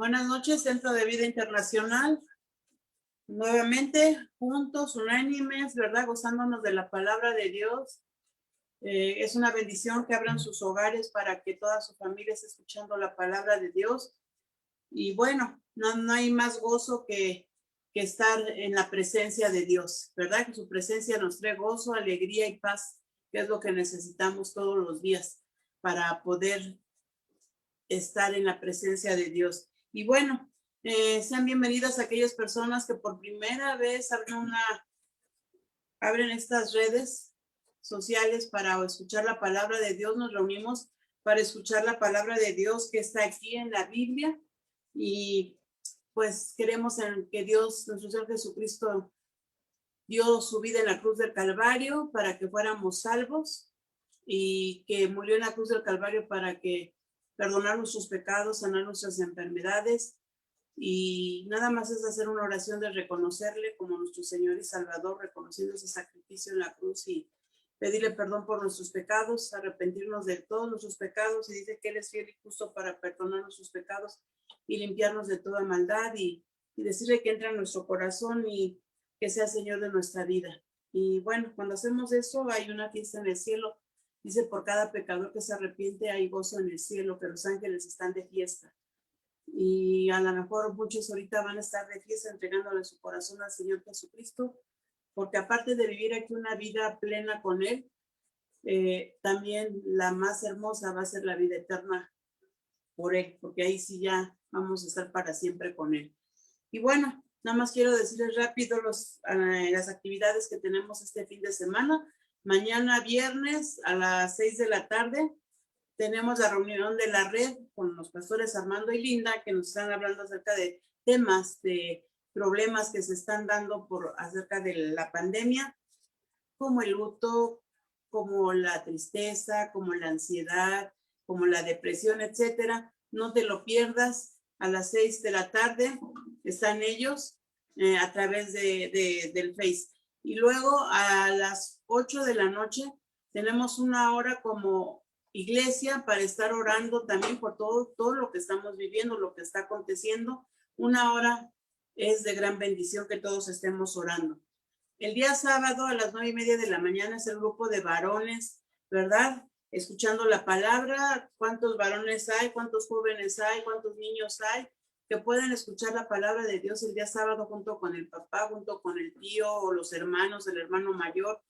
Buenas noches, Centro de Vida Internacional. Nuevamente, juntos, unánimes, ¿verdad? Gozándonos de la palabra de Dios. Es una bendición que abran sus hogares para que toda su familia esté escuchando la palabra de Dios. Y bueno, no hay más gozo que estar en la presencia de Dios, ¿verdad? Que su presencia nos trae gozo, alegría y paz, que es lo que necesitamos todos los días para poder estar en la presencia de Dios. Y bueno, sean bienvenidas a aquellas personas que por primera vez abren estas redes sociales para escuchar la palabra de Dios. Nos reunimos para escuchar la palabra de Dios que está aquí en la Biblia. Y pues queremos que Dios, nuestro Señor Jesucristo, dio su vida en la cruz del Calvario para que fuéramos salvos, y que murió en la cruz del Calvario para que perdonar nuestros pecados, sanar nuestras enfermedades. Y nada más es hacer una oración de reconocerle como nuestro Señor y Salvador, reconociendo ese sacrificio en la cruz y pedirle perdón por nuestros pecados, arrepentirnos de todos nuestros pecados, y dice que Él es fiel y justo para perdonar nuestros pecados y limpiarnos de toda maldad, y decirle que entre en nuestro corazón y que sea Señor de nuestra vida. Y bueno, cuando hacemos eso hay una fiesta en el cielo. Dice, por cada pecador que se arrepiente hay gozo en el cielo, que los ángeles están de fiesta. Y a lo mejor muchos ahorita van a estar de fiesta entregándole su corazón al Señor Jesucristo, porque aparte de vivir aquí una vida plena con Él, también la más hermosa va a ser la vida eterna por Él, porque ahí sí ya vamos a estar para siempre con Él. Y bueno, nada más quiero decirles rápido las actividades que tenemos este fin de semana. Mañana viernes a las 6 de la tarde tenemos la reunión de la red con los pastores Armando y Linda, que nos están hablando acerca de temas, de problemas que se están dando acerca de la pandemia, como el luto, como la tristeza, como la ansiedad, como la depresión, etcétera. No te lo pierdas. A las 6 de la tarde están ellos a través del Face. Y luego a las 8 de la noche tenemos una hora como iglesia para estar orando también por todo lo que estamos viviendo, lo que está aconteciendo. Una hora es de gran bendición que todos estemos orando. El día sábado a las 9:30 de la mañana es el grupo de varones, ¿verdad? Escuchando la palabra. ¿Cuántos varones hay? ¿Cuántos jóvenes hay? ¿Cuántos niños hay que pueden escuchar la palabra de Dios el día sábado junto con el papá, junto con el tío o los hermanos, el hermano mayor?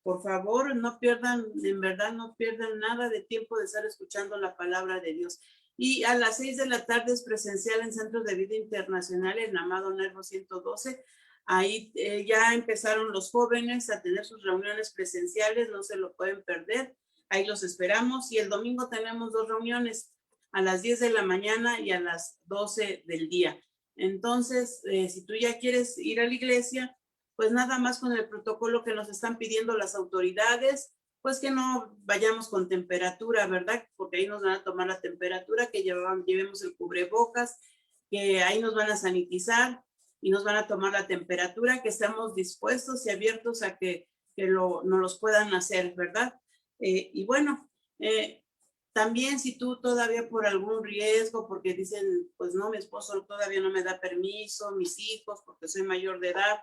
Por favor, no pierdan, en verdad, no pierdan nada de tiempo de estar escuchando la palabra de Dios. Y a las 6 de la tarde es presencial en Centro de Vida Internacional, en Amado Nervo 112. Ahí ya empezaron los jóvenes a tener sus reuniones presenciales, no se lo pueden perder. Ahí los esperamos. Y el domingo tenemos 2 reuniones, a las 10 de la mañana y a las 12 del día. Entonces, si tú ya quieres ir a la iglesia, pues nada más con el protocolo que nos están pidiendo las autoridades, pues que no vayamos con temperatura, ¿verdad? Porque ahí nos van a tomar la temperatura, que llevemos el cubrebocas, que ahí nos van a sanitizar y nos van a tomar la temperatura, que estamos dispuestos y abiertos a que nos los puedan hacer, ¿verdad? Y bueno, también si tú todavía por algún riesgo, porque dicen, pues no, mi esposo todavía no me da permiso, mis hijos, porque soy mayor de edad,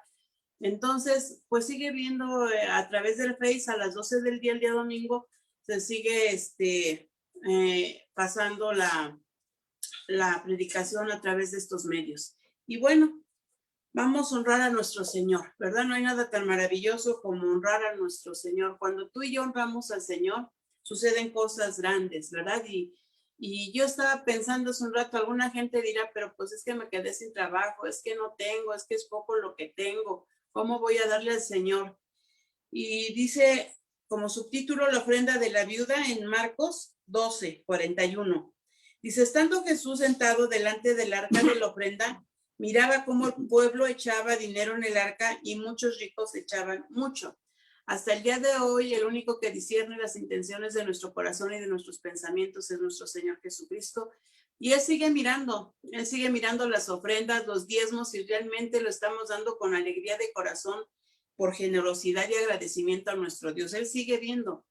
entonces, pues sigue viendo a través del Face a las 12 del día, el día domingo, se sigue pasando la predicación a través de estos medios. Y bueno, vamos a honrar a nuestro Señor, ¿verdad? No hay nada tan maravilloso como honrar a nuestro Señor. Cuando tú y yo honramos al Señor, suceden cosas grandes, ¿verdad? Y yo estaba pensando hace un rato, alguna gente dirá, pero pues es que me quedé sin trabajo, es que no tengo, es que es poco lo que tengo. ¿Cómo voy a darle al Señor? Y dice como subtítulo la ofrenda de la viuda en Marcos 12:41. Dice, estando Jesús sentado delante del arca de la ofrenda, miraba cómo el pueblo echaba dinero en el arca y muchos ricos echaban mucho. Hasta el día de hoy, el único que discierne las intenciones de nuestro corazón y de nuestros pensamientos es nuestro Señor Jesucristo. Y Él sigue mirando las ofrendas, los diezmos, y realmente lo estamos dando con alegría de corazón, por generosidad y agradecimiento a nuestro Dios. Él sigue viendo.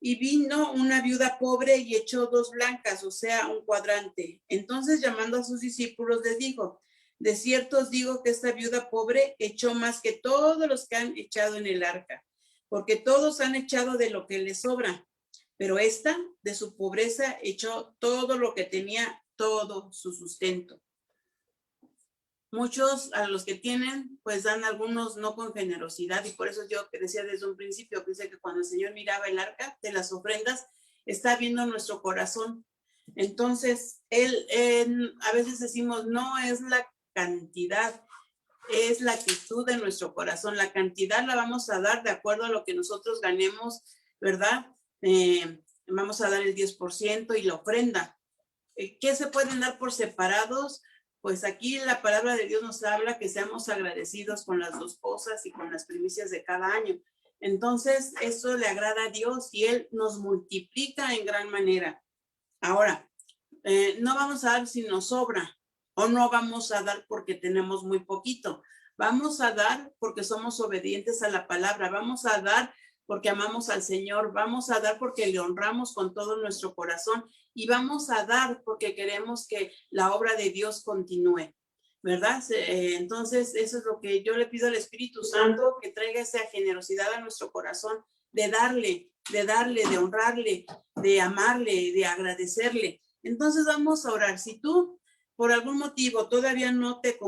Y vino una viuda pobre y echó 2 blancas, o sea, un cuadrante. Entonces, llamando a sus discípulos, les dijo: de cierto os digo que esta viuda pobre echó más que todos los que han echado en el arca, porque todos han echado de lo que les sobra, pero esta, de su pobreza, echó todo lo que tenía, todo su sustento. Muchos a los que tienen, pues dan algunos no con generosidad, y por eso yo decía desde un principio, pensé que cuando el Señor miraba el arca de las ofrendas, está viendo nuestro corazón. Entonces, a veces decimos, no es la cantidad, es la actitud de nuestro corazón. La cantidad la vamos a dar de acuerdo a lo que nosotros ganemos, ¿verdad? Vamos a dar el 10% y la ofrenda. ¿Qué se pueden dar por separados? Pues aquí la palabra de Dios nos habla que seamos agradecidos con las 2 cosas y con las primicias de cada año. Entonces, eso le agrada a Dios y Él nos multiplica en gran manera. Ahora, no vamos a dar si nos sobra, o no vamos a dar porque tenemos muy poquito. Vamos a dar porque somos obedientes a la palabra. Vamos a dar porque amamos al Señor. Vamos a dar porque le honramos con todo nuestro corazón. Y vamos a dar porque queremos que la obra de Dios continúe, ¿verdad? Entonces, eso es lo que yo le pido al Espíritu Santo, que traiga esa generosidad a nuestro corazón, de darle, de honrarle, de amarle, de agradecerle. Entonces vamos a orar. Si tú por algún motivo todavía no te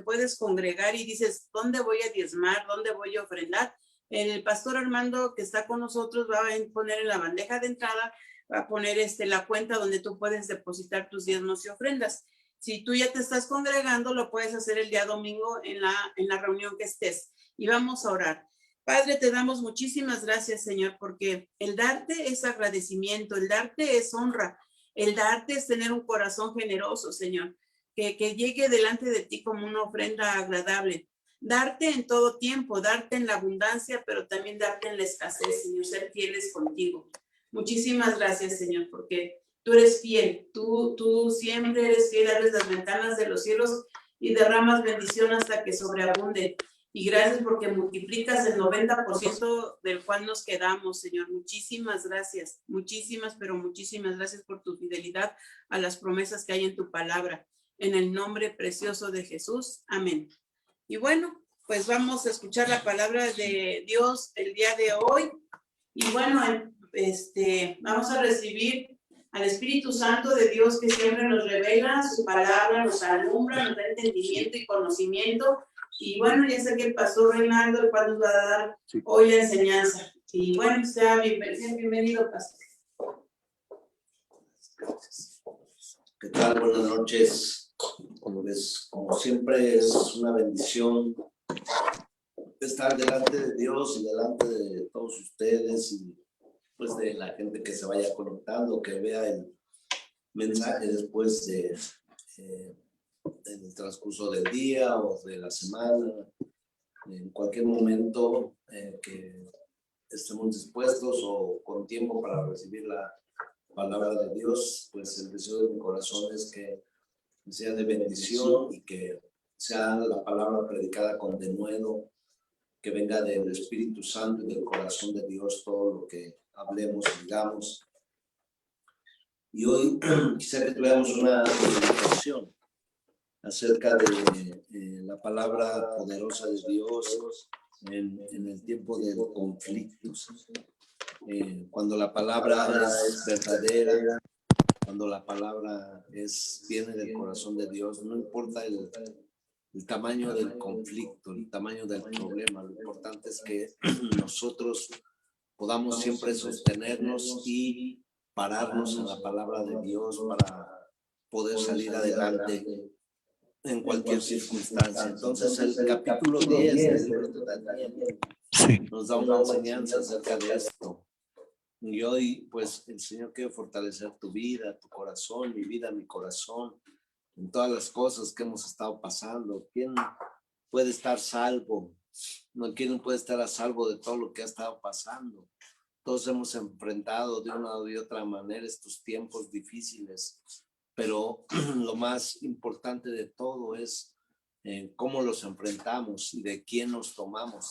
puedes congregar y dices, ¿dónde voy a diezmar? ¿Dónde voy a ofrendar? El pastor Armando, que está con nosotros, va a poner en la bandeja de entrada, va a poner la cuenta donde tú puedes depositar tus diezmos y ofrendas. Si tú ya te estás congregando, lo puedes hacer el día domingo en la reunión que estés. Y vamos a orar. Padre, te damos muchísimas gracias, Señor, porque el darte es agradecimiento, el darte es honra, el darte es tener un corazón generoso, Señor, que llegue delante de ti como una ofrenda agradable. Darte en todo tiempo, darte en la abundancia, pero también darte en la escasez, Señor, ser fieles contigo. Muchísimas gracias, Señor, porque tú eres fiel, tú siempre eres fiel, abres las ventanas de los cielos y derramas bendición hasta que sobreabunde. Y gracias porque multiplicas el 90% del cual nos quedamos, Señor. Muchísimas gracias, muchísimas, pero muchísimas gracias por tu fidelidad a las promesas que hay en tu palabra. En el nombre precioso de Jesús. Amén. Y bueno, pues vamos a escuchar la palabra de Dios el día de hoy. Y bueno, vamos a recibir al Espíritu Santo de Dios, que siempre nos revela su palabra, nos alumbra, nos da entendimiento y conocimiento. Y bueno, ya sé que el pastor Reinaldo, el cual nos va a dar hoy la enseñanza. Y bueno, sea bienvenido, pastor. ¿Qué tal? Buenas noches. Pues, como siempre, es una bendición estar delante de Dios y delante de todos ustedes y pues de la gente que se vaya conectando, que vea el mensaje después del transcurso del día o de la semana, en cualquier momento que estemos dispuestos o con tiempo para recibir la palabra de Dios. Pues el deseo de mi corazón es que sea de bendición y que sea la palabra predicada con denuedo, que venga del Espíritu Santo y del corazón de Dios todo lo que hablemos y digamos. Y hoy quisiera que tuviéramos una meditación acerca de la palabra poderosa de Dios en el tiempo de conflictos. Cuando la palabra es verdadera, cuando la palabra viene del corazón de Dios, no importa el tamaño del conflicto, el tamaño del problema, lo importante es que nosotros podamos siempre sostenernos y pararnos en la palabra de Dios para poder salir adelante en cualquier circunstancia. Entonces el capítulo 10 del libro de Daniel nos da una enseñanza acerca de esto. Y hoy, pues, el Señor quiere fortalecer tu vida, tu corazón, mi vida, mi corazón, en todas las cosas que hemos estado pasando. ¿Quién puede estar salvo? No, ¿quién puede estar a salvo de todo lo que ha estado pasando? Todos hemos enfrentado de una u otra manera estos tiempos difíciles, pero lo más importante de todo es cómo los enfrentamos y de quién nos tomamos.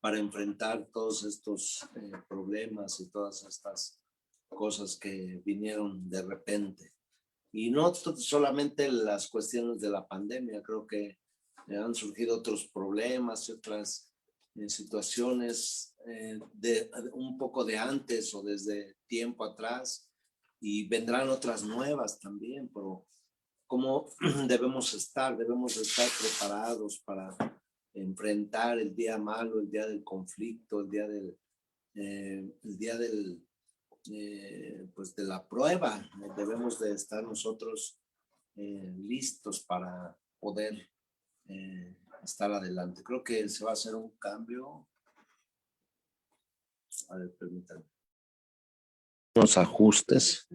para enfrentar todos estos problemas y todas estas cosas que vinieron de repente. Y no solamente las cuestiones de la pandemia, creo que han surgido otros problemas y otras situaciones de un poco de antes o desde tiempo atrás, y vendrán otras nuevas también, pero ¿cómo debemos estar? Debemos estar preparados para enfrentar el día malo, el día del conflicto, el día del pues de la prueba. Debemos de estar nosotros listos para poder estar adelante. Creo que se va a hacer un cambio. A ver, permítanme. Unos ajustes.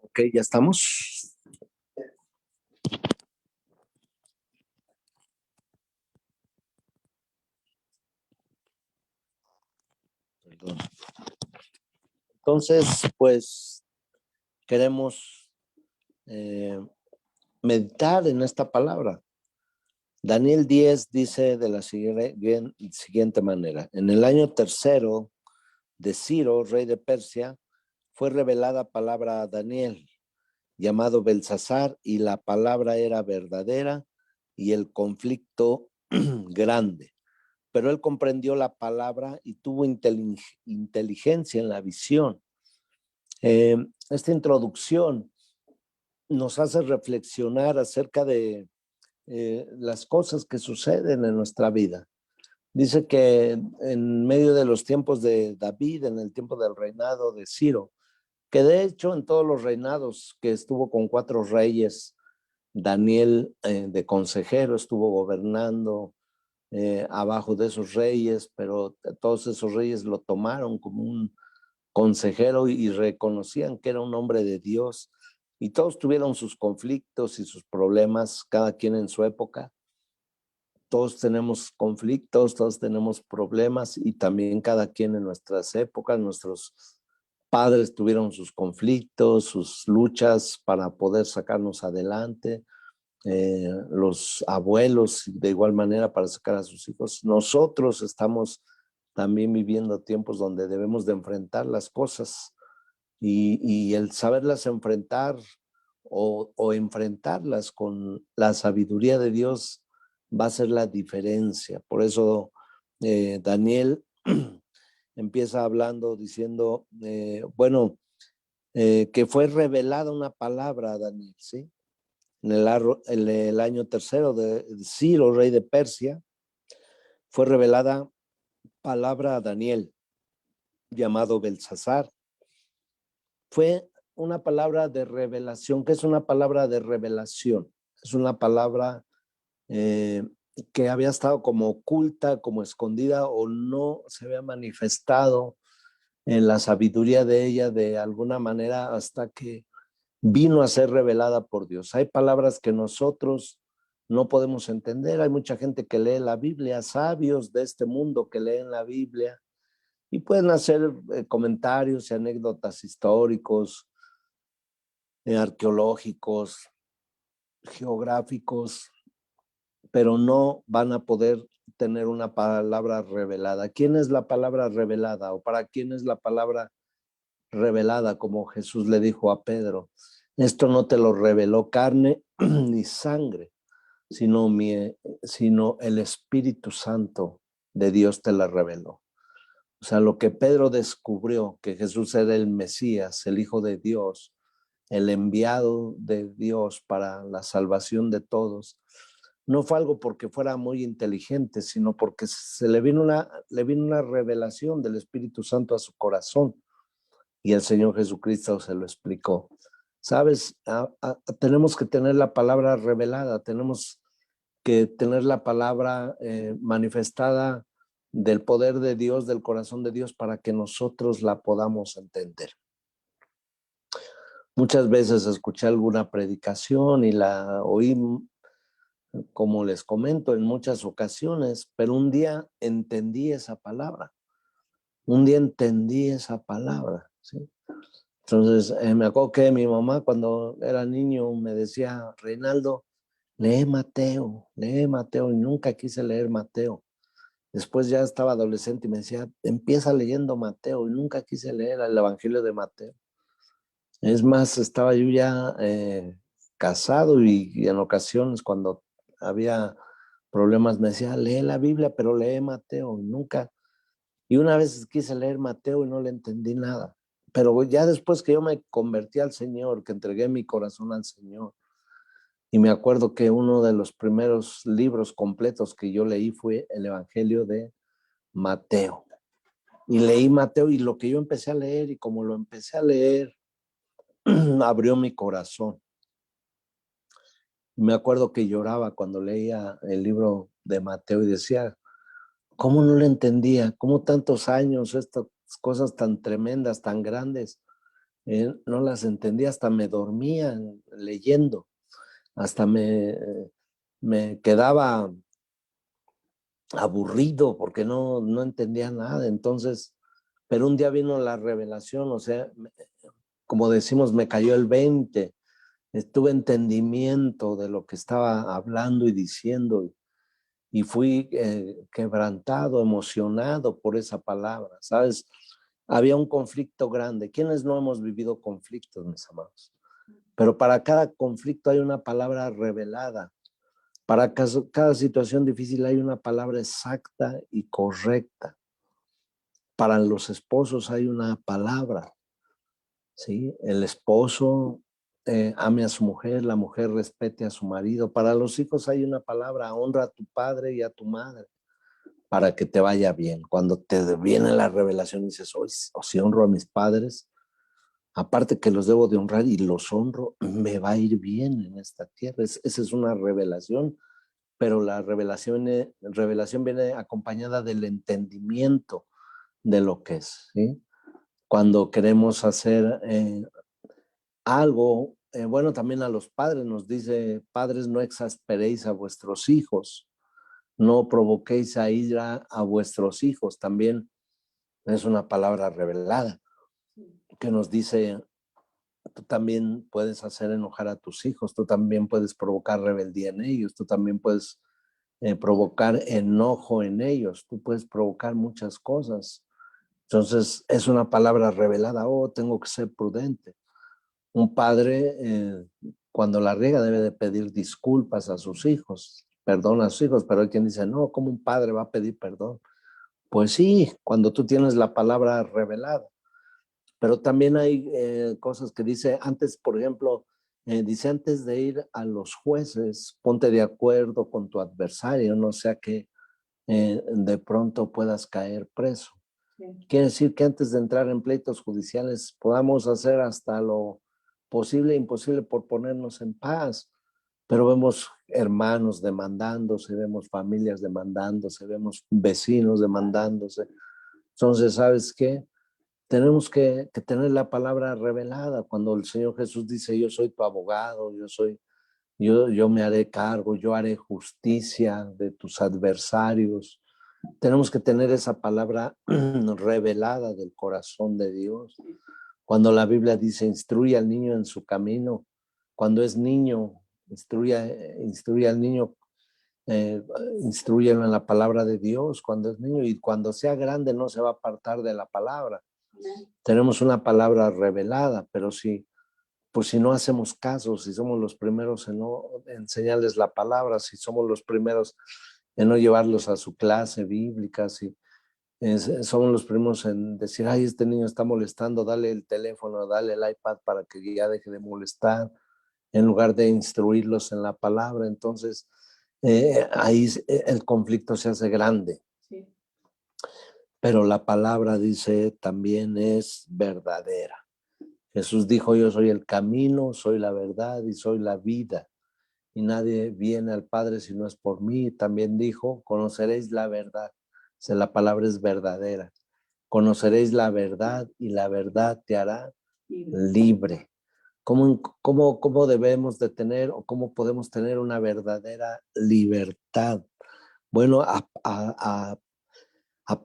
Ok, ya estamos. Perdón. Entonces, pues queremos meditar en esta palabra. Daniel 10 dice de la siguiente manera: en el año tercero de Ciro, rey de Persia, fue revelada palabra a Daniel, llamado Belsasar, y la palabra era verdadera y el conflicto grande. Pero él comprendió la palabra y tuvo inteligencia en la visión. Esta introducción nos hace reflexionar acerca de las cosas que suceden en nuestra vida. Dice que en medio de los tiempos de David, en el tiempo del reinado de Ciro, que de hecho en todos los reinados que estuvo con 4 reyes, Daniel de consejero estuvo gobernando abajo de esos reyes, pero todos esos reyes lo tomaron como un consejero y reconocían que era un hombre de Dios, y todos tuvieron sus conflictos y sus problemas, cada quien en su época. Todos tenemos conflictos, todos tenemos problemas, y también cada quien en nuestras épocas. Nuestros padres tuvieron sus conflictos, sus luchas para poder sacarnos adelante. Los abuelos de igual manera para sacar a sus hijos. Nosotros estamos también viviendo tiempos donde debemos de enfrentar las cosas, y el saberlas enfrentar o enfrentarlas con la sabiduría de Dios va a ser la diferencia. Por eso Daniel empieza hablando diciendo, que fue revelada una palabra a Daniel, ¿sí? En el año tercero de Ciro, rey de Persia, fue revelada palabra a Daniel, llamado Belsasar. Fue una palabra de revelación. ¿Qué es una palabra de revelación? Es una palabra que había estado como oculta, como escondida, o no se había manifestado en la sabiduría de ella de alguna manera hasta que vino a ser revelada por Dios. Hay palabras que nosotros no podemos entender. Hay mucha gente que lee la Biblia, sabios de este mundo que leen la Biblia y pueden hacer comentarios y anécdotas históricos, arqueológicos, geográficos, pero no van a poder tener una palabra revelada. ¿Quién es la palabra revelada? ¿O para quién es la palabra revelada? Como Jesús le dijo a Pedro: esto no te lo reveló carne ni sangre, sino el Espíritu Santo de Dios te la reveló. O sea, lo que Pedro descubrió, que Jesús era el Mesías, el Hijo de Dios, el enviado de Dios para la salvación de todos, no fue algo porque fuera muy inteligente, sino porque le vino una revelación del Espíritu Santo a su corazón, y el Señor Jesucristo se lo explicó. ¿Sabes? Tenemos que tener la palabra revelada, tenemos que tener la palabra manifestada del poder de Dios, del corazón de Dios, para que nosotros la podamos entender. Muchas veces escuché alguna predicación y la oí, como les comento, en muchas ocasiones, pero un día entendí esa palabra. ¿Sí? Entonces, me acuerdo que mi mamá cuando era niño me decía: Reinaldo, lee Mateo, y nunca quise leer Mateo. Después ya estaba adolescente y me decía, empieza leyendo Mateo, y nunca quise leer el Evangelio de Mateo. Es más, estaba yo ya casado y en ocasiones cuando había problemas me decía, lee la Biblia, pero lee Mateo, nunca. Y una vez quise leer Mateo y no le entendí nada. Pero ya después que yo me convertí al Señor, que entregué mi corazón al Señor, y me acuerdo que uno de los primeros libros completos que yo leí fue el Evangelio de Mateo. Y leí Mateo y lo que yo empecé a leer, y como lo empecé a leer, abrió mi corazón. Me acuerdo que lloraba cuando leía el libro de Mateo y decía, ¿cómo no le entendía? ¿Cómo tantos años, estas cosas tan tremendas, tan grandes, no las entendía? Hasta me dormía leyendo, hasta me quedaba aburrido porque no entendía nada. Entonces, pero un día vino la revelación, o sea, como decimos, me cayó el 20, tuve entendimiento de lo que estaba hablando y diciendo, y fui quebrantado, emocionado por esa palabra, ¿sabes? Había un conflicto grande. ¿Quiénes no hemos vivido conflictos, mis amados? Pero para cada conflicto hay una palabra revelada. Para cada situación difícil hay una palabra exacta y correcta. Para los esposos hay una palabra, ¿sí? El esposo ame a su mujer, la mujer respete a su marido. Para los hijos hay una palabra, honra a tu padre y a tu madre para que te vaya bien. Cuando te viene la revelación y dices, o si honro a mis padres, aparte que los debo de honrar y los honro, me va a ir bien en esta tierra. Esa es una revelación, pero la revelación viene acompañada del entendimiento de lo que es, ¿sí? Cuando queremos hacer algo, bueno, también a los padres nos dice, padres, no exasperéis a vuestros hijos, no provoquéis a ira a vuestros hijos. También es una palabra revelada que nos dice, tú también puedes hacer enojar a tus hijos, tú también puedes provocar rebeldía en ellos, tú también puedes provocar enojo en ellos, tú puedes provocar muchas cosas. Entonces es una palabra revelada, tengo que ser prudente. Un padre cuando la riega debe de pedir disculpas a sus hijos, perdón a sus hijos, pero hay quien dice, no, ¿cómo un padre va a pedir perdón? Pues sí, cuando tú tienes la palabra revelada. Pero también hay cosas que dice antes, por ejemplo, dice antes de ir a los jueces, ponte de acuerdo con tu adversario, no sea que de pronto puedas caer preso. Sí. Quiere decir que antes de entrar en pleitos judiciales podamos hacer hasta lo posible e imposible por ponernos en paz. Pero vemos hermanos demandándose, vemos familias demandándose, vemos vecinos demandándose. Entonces, ¿sabes qué? Tenemos que tener la palabra revelada. Cuando el Señor Jesús dice, yo soy tu abogado, yo me haré cargo, yo haré justicia de tus adversarios. Tenemos que tener esa palabra revelada del corazón de Dios. Cuando la Biblia dice, instruye al niño en su camino, cuando es niño, instruye al niño, instrúyelo en la palabra de Dios cuando es niño, y cuando sea grande no se va a apartar de la palabra. Tenemos una palabra revelada, pero pues si no hacemos caso, si somos los primeros en no enseñarles la palabra, si somos los primeros en no llevarlos a su clase bíblica, si somos los primeros en decir, ay, este niño está molestando, dale el teléfono, dale el iPad para que ya deje de molestar, en lugar de instruirlos en la palabra, entonces ahí el conflicto se hace grande. Sí. Pero la palabra, dice, también es verdadera. Jesús dijo, yo soy el camino, soy la verdad y soy la vida. Y nadie viene al Padre si no es por mí. También dijo, conoceréis la verdad. O sea, la palabra es verdadera. Conoceréis la verdad y la verdad te hará libre. ¿Cómo debemos de tener o cómo podemos tener una verdadera libertad? Bueno, a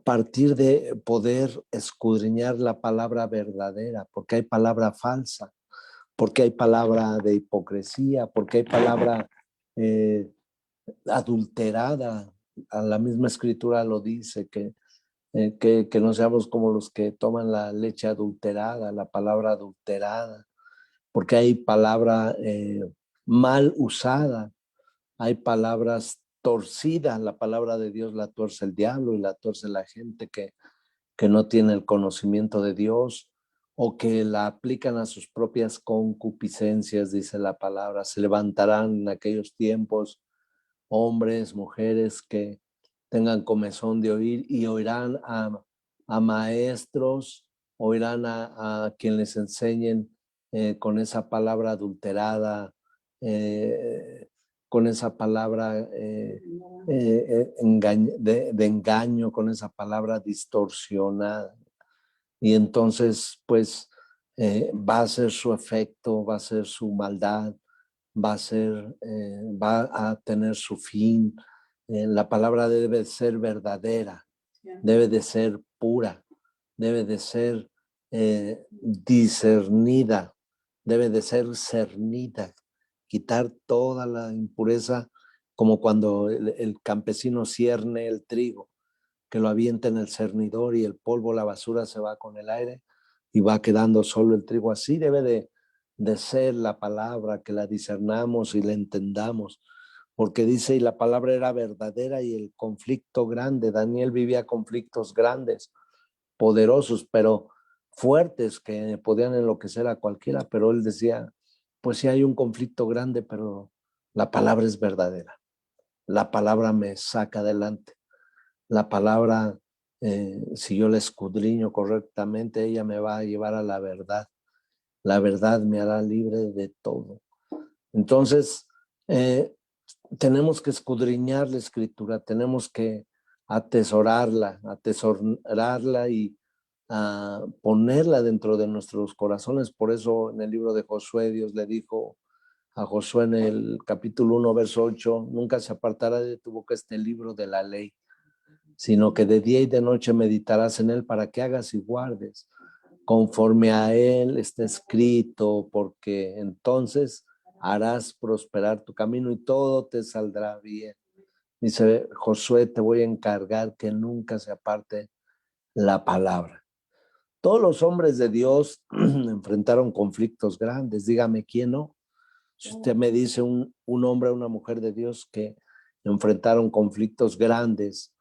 partir de poder escudriñar la palabra verdadera, porque hay palabra falsa, porque hay palabra de hipocresía, porque hay palabra adulterada. A la misma escritura lo dice, que no seamos como los que toman la leche adulterada, la palabra adulterada, porque hay palabra mal usada, hay palabras torcidas. La palabra de Dios la tuerce el diablo y la tuerce la gente que no tiene el conocimiento de Dios o que la aplican a sus propias concupiscencias, dice la palabra. Se levantarán en aquellos tiempos hombres, mujeres que tengan comezón de oír y oirán a maestros, oirán a quien les enseñen con esa palabra adulterada, con esa palabra de engaño, con esa palabra distorsionada. Y entonces, pues, va a ser su efecto, va a ser su maldad, va a tener su fin. La palabra debe ser verdadera, debe de ser pura, debe de ser discernida, debe de ser cernida, quitar toda la impureza, como cuando el campesino cierne el trigo, que lo avienta en el cernidor y el polvo, la basura se va con el aire y va quedando solo el trigo. Así debe de ser la palabra, que la discernamos y la entendamos, porque dice, y la palabra era verdadera y el conflicto grande. Daniel vivía conflictos grandes, poderosos, pero fuertes, que podían enloquecer a cualquiera, pero él decía, pues sí hay un conflicto grande, pero la palabra es verdadera, la palabra me saca adelante, la palabra, si yo la escudriño correctamente, ella me va a llevar a la verdad me hará libre de todo. Entonces, tenemos que escudriñar la escritura, tenemos que atesorarla y ponerla dentro de nuestros corazones. Por eso en el libro de Josué, Dios le dijo a Josué en el capítulo 1, verso 8, nunca se apartará de tu boca este libro de la ley, sino que de día y de noche meditarás en él para que hagas y guardes conforme a él está escrito, porque entonces harás prosperar tu camino y todo te saldrá bien. Dice Josué, te voy a encargar que nunca se aparte la palabra. Todos los hombres de Dios enfrentaron conflictos grandes. Dígame quién no. Si usted me dice un hombre o una mujer de Dios que enfrentaron conflictos grandes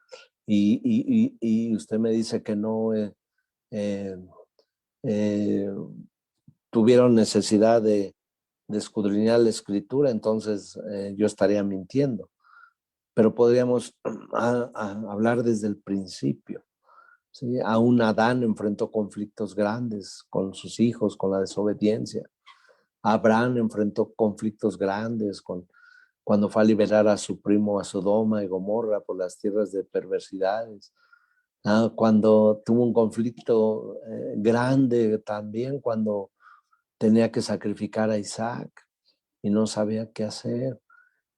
y usted me dice que no tuvieron necesidad de escudriñar la escritura, entonces yo estaría mintiendo. Pero podríamos hablar desde el principio. ¿Sí? Aún Adán enfrentó conflictos grandes con sus hijos, con la desobediencia. Abraham enfrentó conflictos grandes cuando fue a liberar a su primo a Sodoma y Gomorra por las tierras de perversidades. Cuando tuvo un conflicto grande también, cuando tenía que sacrificar a Isaac y no sabía qué hacer.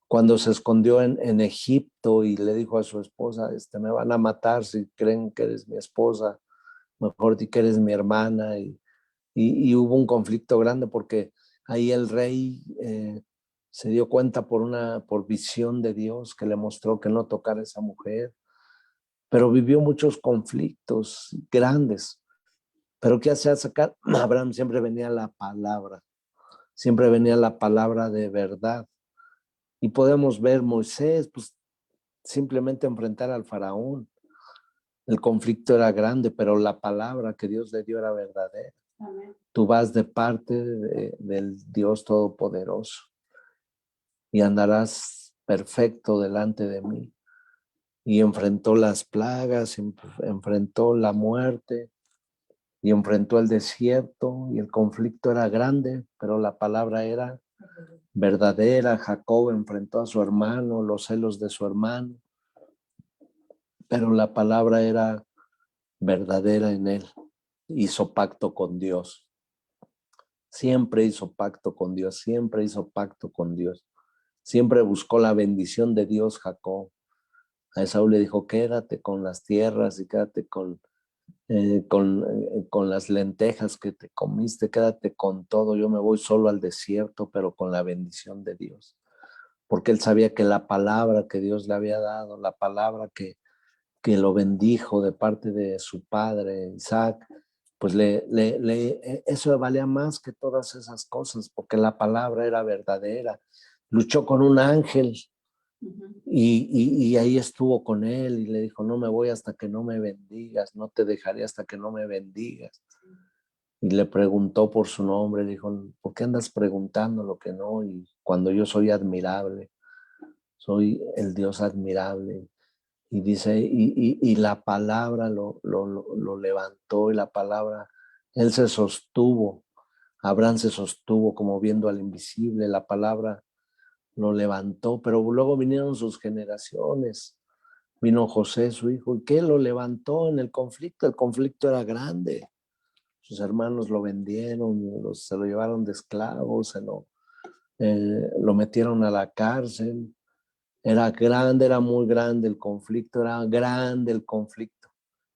Cuando se escondió en Egipto y le dijo a su esposa, me van a matar si creen que eres mi esposa, mejor di que eres mi hermana. Y hubo un conflicto grande porque ahí el rey se dio cuenta por visión de Dios que le mostró que no tocara a esa mujer, pero vivió muchos conflictos grandes. Pero ¿qué hacía sacar? Abraham siempre venía la palabra de verdad. Y podemos ver Moisés, pues simplemente enfrentar al faraón. El conflicto era grande, pero la palabra que Dios le dio era verdadera. Amén. Tú vas de parte del Dios Todopoderoso y andarás perfecto delante de mí. Y enfrentó las plagas, enfrentó la muerte y enfrentó el desierto, y el conflicto era grande, pero la palabra era verdadera. Jacob enfrentó a su hermano, los celos de su hermano, pero la palabra era verdadera en él. Hizo pacto con Dios. Siempre hizo pacto con Dios, siempre hizo pacto con Dios. Siempre buscó la bendición de Dios Jacob. A Esaú le dijo, quédate con las tierras y quédate con las lentejas que te comiste, quédate con todo. Yo me voy solo al desierto, pero con la bendición de Dios. porque él sabía que la palabra que Dios le había dado, la palabra que lo bendijo de parte de su padre Isaac, pues eso valía más que todas esas cosas, porque la palabra era verdadera. Luchó con un ángel y ahí estuvo con él y le dijo, no me voy hasta que no me bendigas, no te dejaré hasta que no me bendigas. Y le preguntó por su nombre, dijo, ¿por qué andas preguntando lo que no? Y cuando yo soy admirable, soy el Dios admirable. Y dice, y la palabra lo levantó y la palabra, él se sostuvo, Abraham se sostuvo como viendo al invisible, la palabra lo levantó, pero luego vinieron sus generaciones, vino José, su hijo, y ¿qué lo levantó en el conflicto era grande, sus hermanos lo vendieron, se lo llevaron de esclavo, lo metieron a la cárcel. Era grande, era muy grande el conflicto, era grande el conflicto,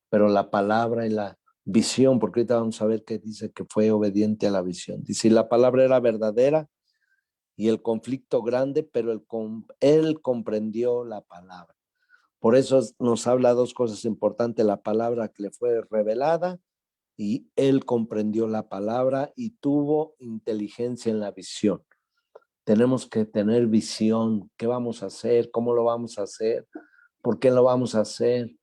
pero la palabra y la visión, porque ahorita vamos a ver que dice que fue obediente a la visión. Dice, la palabra era verdadera y el conflicto grande, pero él comprendió la palabra. Por eso nos habla dos cosas importantes, la palabra que le fue revelada y él comprendió la palabra y tuvo inteligencia en la visión. Tenemos que tener visión, qué vamos a hacer, cómo lo vamos a hacer, por qué lo vamos a hacer.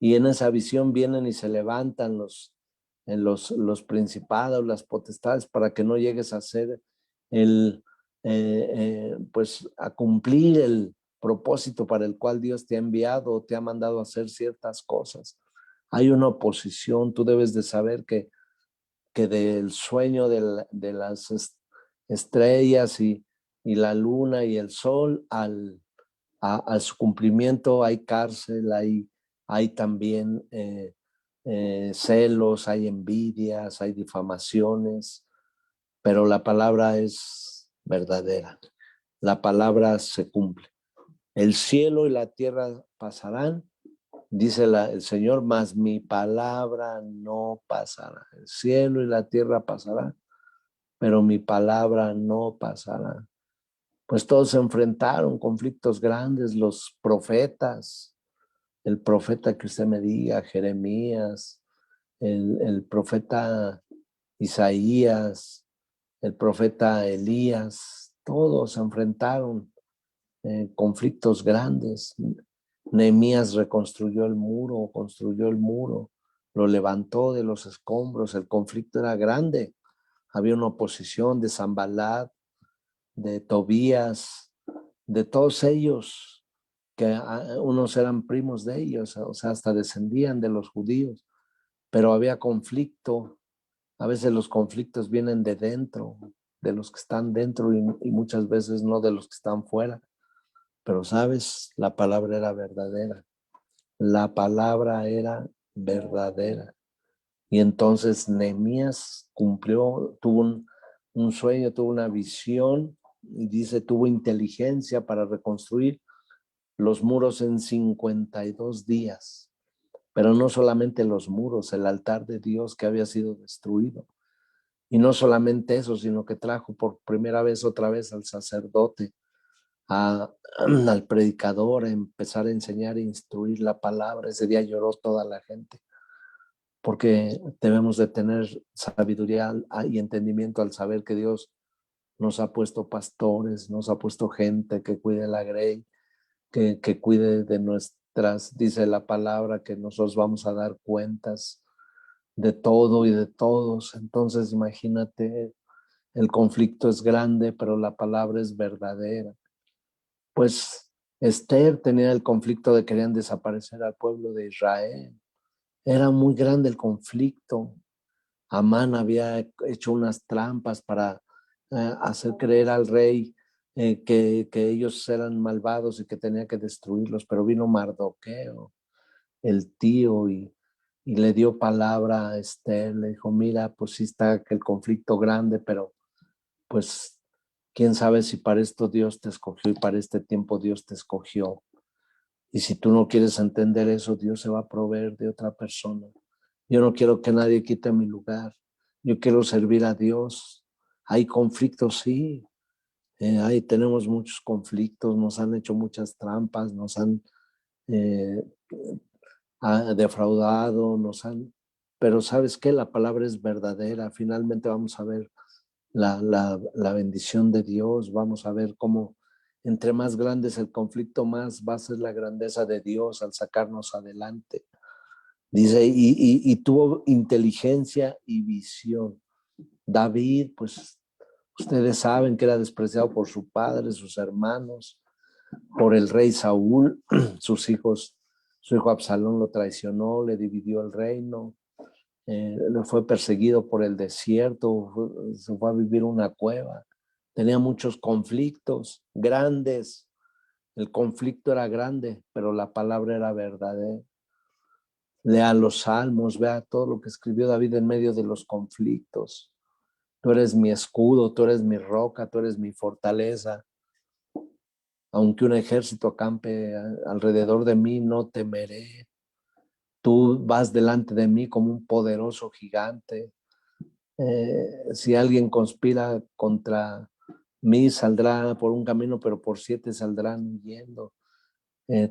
Y en esa visión vienen y se levantan los principados, las potestades, para que no llegues a ser pues a cumplir el propósito para el cual Dios te ha enviado o te ha mandado a hacer ciertas cosas. Hay una oposición, tú debes de saber que del sueño de las estrellas y la luna y el sol al su cumplimiento hay cárcel, hay también celos, hay envidias, hay difamaciones, pero la palabra es verdadera, la palabra se cumple. El cielo y la tierra pasarán, dice el Señor, mas mi palabra no pasará. El cielo y la tierra pasarán, pero mi palabra no pasará. Pues todos se enfrentaron conflictos grandes, los profetas, el profeta que usted me diga, Jeremías, el profeta Isaías, el profeta Elías, todos se enfrentaron conflictos grandes. Nehemías reconstruyó el muro, construyó el muro, lo levantó de los escombros, el conflicto era grande, había una oposición de Sanballat, de Tobías, de todos ellos, que unos eran primos de ellos, o sea, hasta descendían de los judíos, pero había conflicto. A veces los conflictos vienen de dentro, de los que están dentro y muchas veces no de los que están fuera. Pero sabes, la palabra era verdadera. La palabra era verdadera. Y entonces Nehemías cumplió, tuvo un sueño, tuvo una visión y dice, tuvo inteligencia para reconstruir los muros en 52 días. Pero no solamente los muros, el altar de Dios que había sido destruido. Y no solamente eso, sino que trajo por primera vez otra vez al sacerdote, al predicador, a empezar a enseñar e instruir la palabra. Ese día lloró toda la gente, porque debemos de tener sabiduría y entendimiento al saber que Dios nos ha puesto pastores, nos ha puesto gente que cuide la grey, que cuide de nuestras, dice la palabra, que nosotros vamos a dar cuentas de todo y de todos. Entonces imagínate, el conflicto es grande, pero la palabra es verdadera. Pues Esther tenía el conflicto de querían desaparecer al pueblo de Israel. Era muy grande el conflicto. Amán había hecho unas trampas para hacer creer al rey que ellos eran malvados y que tenía que destruirlos, pero vino Mardoqueo, el tío, y le dio palabra a Esther, le dijo, mira, pues sí está el conflicto grande, pero pues quién sabe si para esto Dios te escogió y para este tiempo Dios te escogió. Y si tú no quieres entender eso, Dios se va a proveer de otra persona. Yo no quiero que nadie quite mi lugar. Yo quiero servir a Dios. Hay conflictos, sí. Ahí tenemos muchos conflictos, nos han hecho muchas trampas, nos han eh, defraudado, pero ¿sabes qué? La palabra es verdadera. Finalmente vamos a ver la bendición de Dios, vamos a ver cómo entre más grande es el conflicto, más va a ser la grandeza de Dios al sacarnos adelante. Dice, y tuvo inteligencia y visión. David, pues ustedes saben que era despreciado por su padre, sus hermanos, por el rey Saúl, sus hijos, su hijo Absalón lo traicionó, le dividió el reino, fue perseguido por el desierto, se fue a vivir una cueva, tenía muchos conflictos grandes, el conflicto era grande, pero la palabra era verdadera. Lea los salmos, vea todo lo que escribió David en medio de los conflictos. Tú eres mi escudo, tú eres mi roca, tú eres mi fortaleza. Aunque un ejército acampe alrededor de mí, no temeré. Tú vas delante de mí como un poderoso gigante. Si alguien conspira contra mí, saldrá por un camino, pero por 7 saldrán huyendo.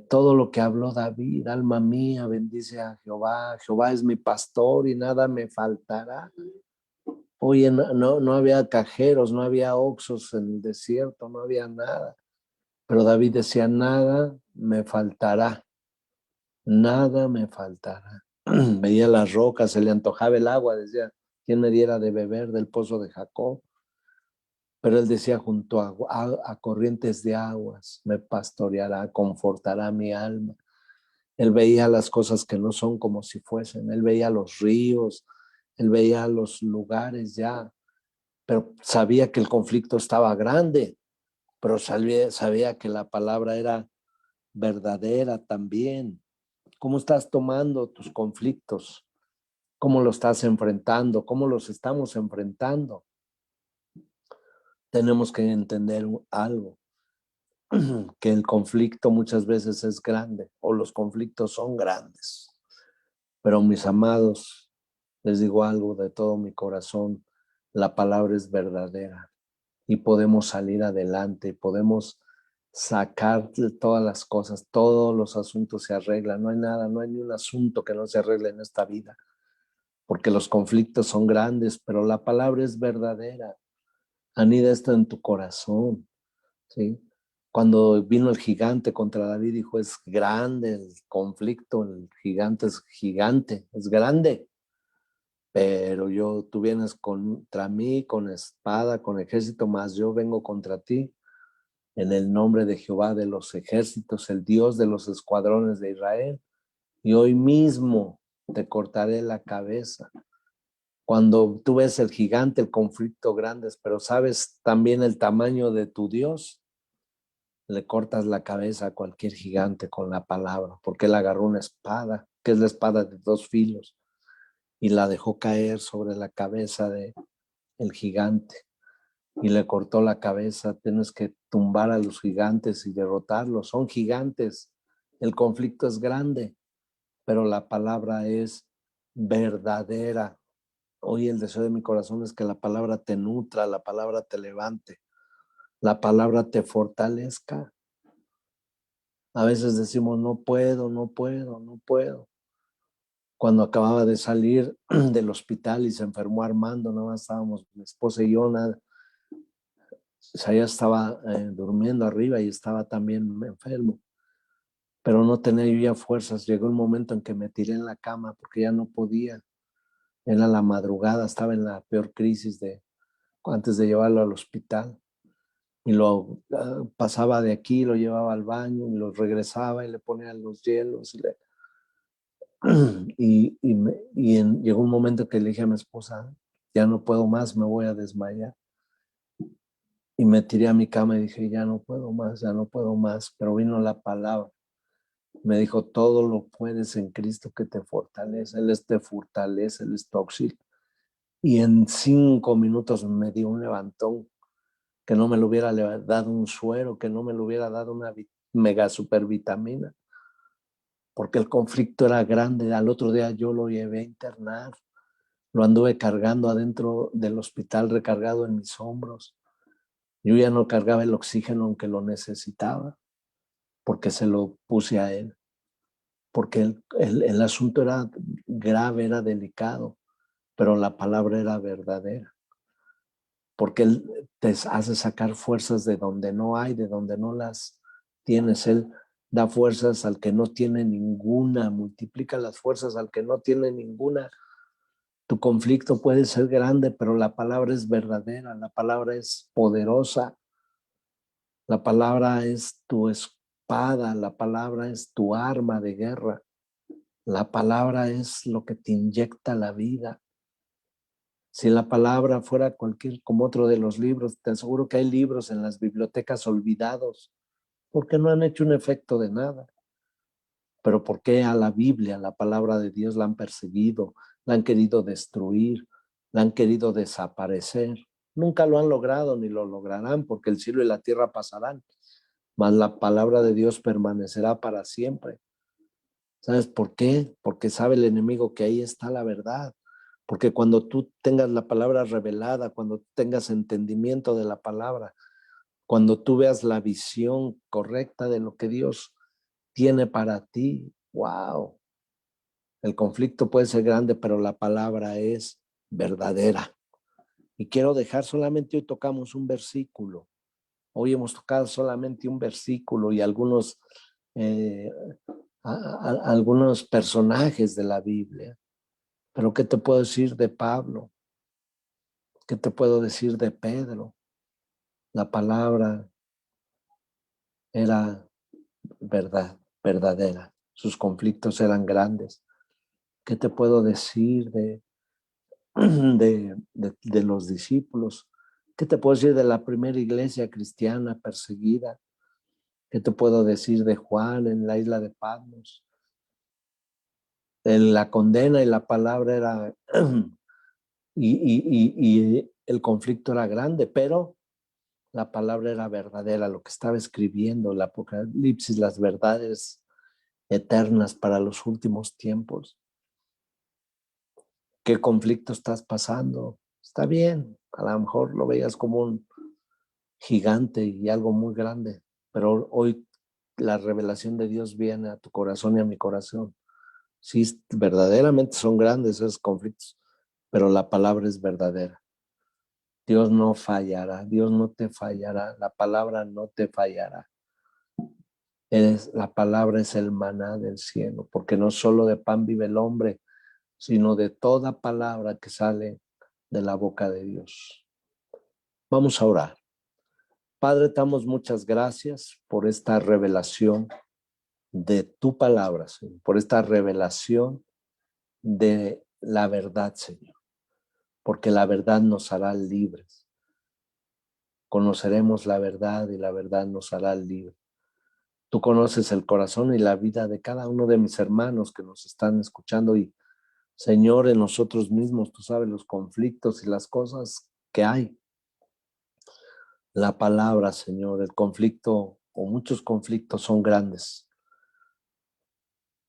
Todo lo que habló David, alma mía, bendice a Jehová. Jehová es mi pastor y nada me faltará. Oye, no había cajeros, no había oxos en el desierto, no había nada. Pero David decía, nada me faltará, nada me faltará. Veía las rocas, se le antojaba el agua, decía, ¿quién me diera de beber del pozo de Jacob? Pero él decía, junto a corrientes de aguas, me pastoreará, confortará mi alma. Él veía las cosas que no son como si fuesen, él veía los ríos, él veía los lugares ya, pero sabía que el conflicto estaba grande, pero sabía que la palabra era verdadera también. ¿Cómo estás tomando tus conflictos? ¿Cómo lo estás enfrentando? ¿Cómo los estamos enfrentando? Tenemos que entender algo, que el conflicto muchas veces es grande o los conflictos son grandes. Pero mis amados, les digo algo de todo mi corazón, la palabra es verdadera y podemos salir adelante y podemos sacar todas las cosas, todos los asuntos se arreglan, no hay nada, no hay ni un asunto que no se arregle en esta vida, porque los conflictos son grandes, pero la palabra es verdadera. Anida esto en tu corazón, ¿sí? Cuando vino el gigante contra David, dijo, es grande el conflicto, el gigante, es grande, pero tú vienes contra mí con espada, con ejército, más yo vengo contra ti en el nombre de Jehová de los ejércitos, el Dios de los escuadrones de Israel, y hoy mismo te cortaré la cabeza. Cuando tú ves el gigante, el conflicto grande, pero sabes también el tamaño de tu Dios, le cortas la cabeza a cualquier gigante con la palabra, porque él agarró una espada, que es la espada de 2 filos, y la dejó caer sobre la cabeza del gigante. Y le cortó la cabeza. Tienes que tumbar a los gigantes y derrotarlos. Son gigantes. El conflicto es grande, pero la palabra es verdadera. Hoy el deseo de mi corazón es que la palabra te nutra, la palabra te levante, la palabra te fortalezca. A veces decimos, no puedo, no puedo, no puedo. Cuando acababa de salir del hospital y se enfermó Armando, nada más estábamos mi esposa y yo, nada. O sea, ella estaba durmiendo arriba y estaba también enfermo, pero no tenía yo ya fuerzas. Llegó un momento en que me tiré en la cama porque ya no podía. Era la madrugada, estaba en la peor crisis antes de llevarlo al hospital. Y lo pasaba de aquí, lo llevaba al baño y lo regresaba y le ponía los hielos. Llegó un momento que le dije a mi esposa, ya no puedo más, me voy a desmayar. Y me tiré a mi cama y dije, ya no puedo más, ya no puedo más. Pero vino la palabra. Me dijo, todo lo puedes en Cristo que te fortalece. Él te fortalece, Él es tu auxilio. Y en 5 minutos me dio un levantón, que no me lo hubiera dado un suero, que no me lo hubiera dado una mega supervitamina, porque el conflicto era grande. Al otro día yo lo llevé a internar. Lo anduve cargando adentro del hospital, recargado en mis hombros. Yo ya no cargaba el oxígeno aunque lo necesitaba, porque se lo puse a él, porque el asunto era grave, era delicado, pero la palabra era verdadera, porque él te hace sacar fuerzas de donde no hay, de donde no las tienes. Él da fuerzas al que no tiene ninguna, multiplica las fuerzas al que no tiene ninguna. Tu conflicto puede ser grande, pero la palabra es verdadera, la palabra es poderosa, la palabra es tu espada, la palabra es tu arma de guerra, la palabra es lo que te inyecta la vida. Si la palabra fuera cualquier como otro de los libros, te aseguro que hay libros en las bibliotecas olvidados porque no han hecho un efecto de nada. Pero ¿por qué a la Biblia, la palabra de Dios, la han perseguido, la han querido destruir, la han querido desaparecer? Nunca lo han logrado ni lo lograrán, porque el cielo y la tierra pasarán, mas la palabra de Dios permanecerá para siempre. ¿Sabes por qué? Porque sabe el enemigo que ahí está la verdad. Porque cuando tú tengas la palabra revelada, cuando tengas entendimiento de la palabra, cuando tú veas la visión correcta de lo que Dios tiene para ti, wow, el conflicto puede ser grande, pero la palabra es verdadera. Y quiero dejar solamente, hoy tocamos un versículo. Hoy hemos tocado solamente un versículo y algunos algunos personajes de la Biblia. Pero ¿qué te puedo decir de Pablo? ¿Qué te puedo decir de Pedro? La palabra era verdad, verdadera. Sus conflictos eran grandes. ¿Qué te puedo decir de los discípulos? ¿Qué te puedo decir de la primera iglesia cristiana perseguida? ¿Qué te puedo decir de Juan en la isla de Patmos? La condena y la palabra era y el conflicto era grande, pero la palabra era verdadera, lo que estaba escribiendo, el Apocalipsis, las verdades eternas para los últimos tiempos. ¿Qué conflicto estás pasando? Está bien, a lo mejor lo veías como un gigante y algo muy grande, pero hoy la revelación de Dios viene a tu corazón y a mi corazón. Sí, verdaderamente son grandes esos conflictos, pero la palabra es verdadera. Dios no fallará, Dios no te fallará, la palabra no te fallará. La palabra es el maná del cielo, porque no solo de pan vive el hombre, sino de toda palabra que sale de la boca de Dios. Vamos a orar. Padre, te damos muchas gracias por esta revelación de tu palabra, Señor, por esta revelación de la verdad, Señor, porque la verdad nos hará libres. Conoceremos la verdad y la verdad nos hará libres. Tú conoces el corazón y la vida de cada uno de mis hermanos que nos están escuchando y, Señor, en nosotros mismos, tú sabes los conflictos y las cosas que hay. La palabra, Señor, el conflicto o muchos conflictos son grandes,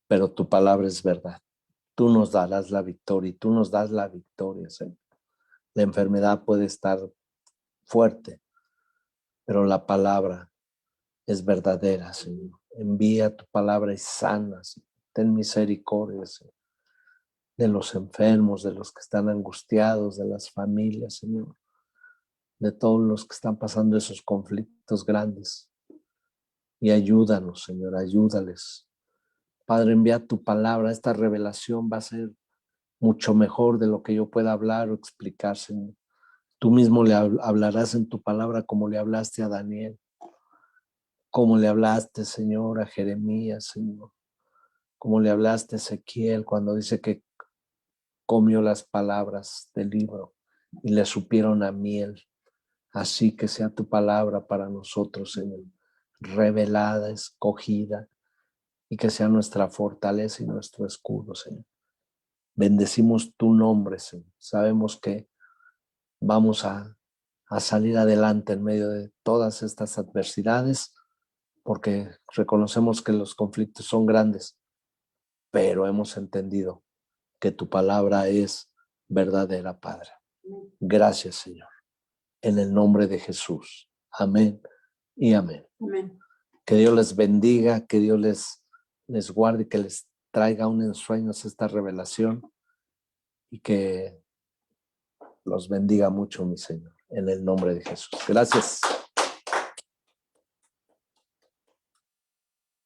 pero tu palabra es verdad. Tú nos darás la victoria y tú nos das la victoria, Señor. La enfermedad puede estar fuerte, pero la palabra es verdadera, Señor. Envía tu palabra y sana, Señor. Ten misericordia, Señor, de los enfermos, de los que están angustiados, de las familias, Señor, de todos los que están pasando esos conflictos grandes. Y ayúdanos, Señor, ayúdales. Padre, envía tu palabra. Esta revelación va a ser mucho mejor de lo que yo pueda hablar o explicar, Señor. Tú mismo le hablarás en tu palabra como le hablaste a Daniel, como le hablaste, Señor, a Jeremías, Señor, como le hablaste a Ezequiel cuando dice que comió las palabras del libro y le supieron a miel. Así que sea tu palabra para nosotros, Señor, revelada, escogida, y que sea nuestra fortaleza y nuestro escudo, Señor. Bendecimos tu nombre, Señor. Sabemos que vamos a salir adelante en medio de todas estas adversidades, porque reconocemos que los conflictos son grandes, pero hemos entendido que tu palabra es verdadera, Padre. Gracias, Señor. En el nombre de Jesús. Amén y amén. Amén. Que Dios les bendiga, que Dios les guarde, que les traiga aún en sueños esta revelación y que los bendiga mucho, mi Señor, en el nombre de Jesús. Gracias.